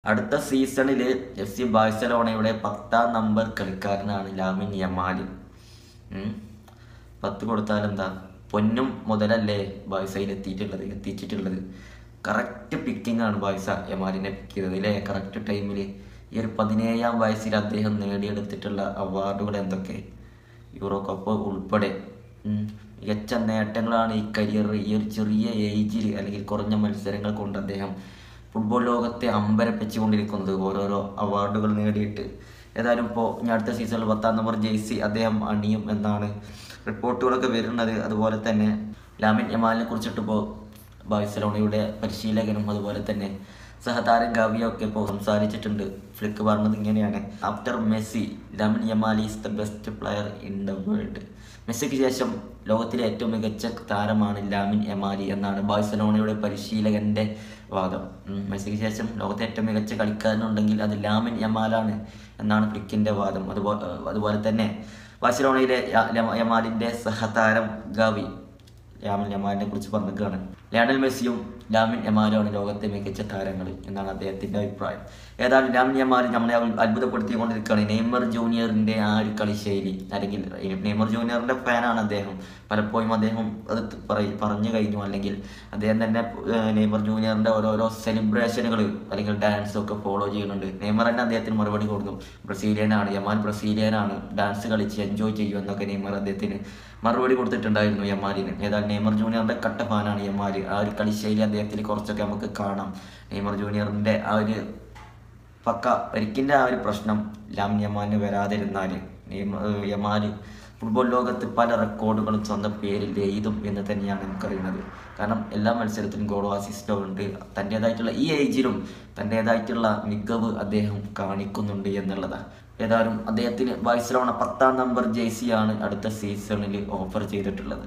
അടുത്ത സീസണിൽ FC ബാഴ്സലോണയുടെ 10ാം നമ്പർ കളിക്കാരനാണ് ലാമിൻ യമാൽ. 10 കൊടുത്താലെന്താ, പൊന്നും മുതലല്ലേ ബാഴ്സയിൽ എത്തിച്ചിട്ടുള്ളത്. കറക്റ്റ് പിക്കിംഗ് ആണ് ബാഴ്സ യമാലിനെ പിക്ക് ചെയ്തത് അല്ലേ, കറക്റ്റ് ടൈമിൽ. ഈ ഒരു 17ാം വയസ്സിൽ അദ്ദേഹം നേടിയെടുത്തിട്ടുള്ള അവാർഡുകൾ എന്തൊക്കെ, യൂറോ കപ്പ് ഉൾപ്പെടെ മികച്ച നേട്ടങ്ങളാണ് ഈ കരിയർ, ഈ ഒരു ചെറിയ ഏജിൽ അല്ലെങ്കിൽ കുറഞ്ഞ മത്സരങ്ങൾ കൊണ്ട് അദ്ദേഹം ഫുട്ബോൾ ലോകത്തെ അമ്പരപ്പിച്ചുകൊണ്ടിരിക്കുന്നത്, ഓരോരോ അവാർഡുകൾ നേടിയിട്ട്. ഏതായാലും ഇപ്പോൾ ഇനി അടുത്ത സീസണിൽ 10ാം നമ്പർ ജേഴ്സി അദ്ദേഹം അണിയും എന്നാണ് റിപ്പോർട്ടുകളൊക്കെ വരുന്നത്. അതുപോലെ തന്നെ ലാമിൻ യമാലിനെ കുറിച്ചിട്ട് ഇപ്പോൾ ബാഴ്സലോണയുടെ പരിശീലകനും അതുപോലെ തന്നെ സഹതാരം ഗാവിയൊക്കെ ഇപ്പോൾ സംസാരിച്ചിട്ടുണ്ട്. ഫ്ലിക്ക് പറഞ്ഞത് ഇങ്ങനെയാണ്: after Messi, Lamine Yamal is the best player in the world. മെസ്സിക്ക് ശേഷം ലോകത്തിലെ ഏറ്റവും മികച്ച താരമാണ് ലാമിൻ യമാൽ എന്നാണ് ബാഴ്സലോണയുടെ പരിശീലകന്റെ വാദം. മെസ്സിക്ക് ശേഷം ലോകത്തെ ഏറ്റവും മികച്ച കളിക്കാരനുണ്ടെങ്കിൽ അത് ലാമിൻ യമാലാണ് എന്നാണ് ഫ്ലിക്കിന്റെ വാദം. അതുപോലെ തന്നെ ബാഴ്സലോണയിലെ യമാലിന്റെ സഹതാരം ഗാവി ലാമിൻ യമാലിനെ കുറിച്ച് പറഞ്ഞിട്ടാണ്, ലയണൽ മെസ്സിയും ലാമിൻ യമാലുമാണ് ലോകത്തെ മികച്ച താരങ്ങൾ എന്നാണ് അദ്ദേഹത്തിന്റെ അഭിപ്രായം. ഏതായാലും ലാമിൻ യമാൽ നമ്മളെ അത്ഭുതപ്പെടുത്തിക്കൊണ്ടിരിക്കുകയാണ്. നെയ്മർ ജൂനിയറിന്റെ ആ ഒരു കളിശൈലി, അല്ലെങ്കിൽ നെയ്മർ ജൂനിയറിന്റെ ഫാനാണ് അദ്ദേഹം. പലപ്പോഴും അദ്ദേഹം അത് പറഞ്ഞു കഴിഞ്ഞു, അല്ലെങ്കിൽ അദ്ദേഹം തന്നെ നെയ്മർ ജൂനിയറിന്റെ ഓരോരോ സെലിബ്രേഷനുകൾ അല്ലെങ്കിൽ ഡാൻസ് ഒക്കെ ഫോളോ ചെയ്യുന്നുണ്ട്. നെയ്മർ തന്നെ അദ്ദേഹത്തിന് മറുപടി കൊടുക്കും, ബ്രസീലിയനാണ് യമാൽ, ബ്രസീലിയനാണ്, ഡാൻസ് കളിച്ച് എൻജോയ് ചെയ്യും എന്നൊക്കെ നെയ്മർ അദ്ദേഹത്തിന് മറുപടി കൊടുത്തിട്ടുണ്ടായിരുന്നു യമാലിന്. ഏതായാലും നെയ്മർ ജൂനിയറിന്റെ കട്ട ഫാനാണ് യമാൽ. ആ ഒരു കളിശൈലി അദ്ദേഹത്തിൽ കുറച്ചൊക്കെ നമുക്ക് കാണാം. നെയ്മർ ജൂനിയറിന്റെ ആ ഒരു പക്ക പരിക്കിന്റെ ആ ഒരു പ്രശ്നം ലാമിൻ യമാലിന് വരാതിരുന്നാൽ യമാൽ ഫുട്ബോൾ ലോകത്ത് പല റെക്കോർഡുകളും സ്വന്തം പേരിൽ എഴുതും എന്ന് തന്നെയാണ് നമുക്കറിയുന്നത്. കാരണം എല്ലാ മത്സരത്തിലും ഗോളോ അസിസ്റ്റോ ഉണ്ട്. തൻ്റേതായിട്ടുള്ള ഈ ഏജിലും തൻ്റേതായിട്ടുള്ള മികവ് അദ്ദേഹം കാണിക്കുന്നുണ്ട് എന്നുള്ളതാണ്. ഏതായാലും അദ്ദേഹത്തിന് ബാഴ്സലോണ 10ാം നമ്പർ ജേഴ്സിയാണ് അടുത്ത സീസണിൽ ഓഫർ ചെയ്തിട്ടുള്ളത്.